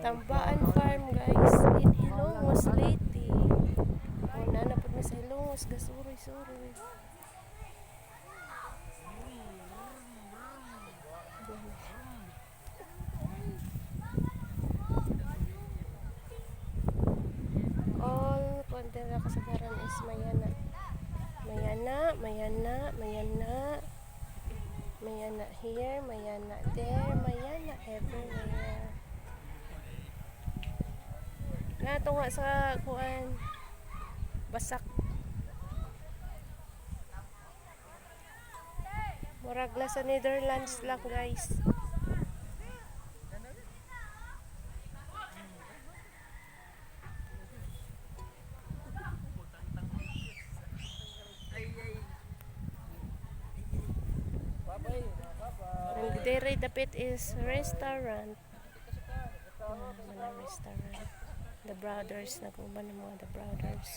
Tambaan Farm guys in Hilongos Leyte. Una na pud mi sa Hilongos gasuroy-suroy. All content na kasagaran is Mayana. Mayana, Mayana, Mayana. Mayana here, Mayana there, Mayana everywhere. Nato nga sa kuan basak. Murag na sa Netherlands lang guys. And there dapit is restaurant. Restaurant. The Brothers, nag-uban ng mga The Brothers.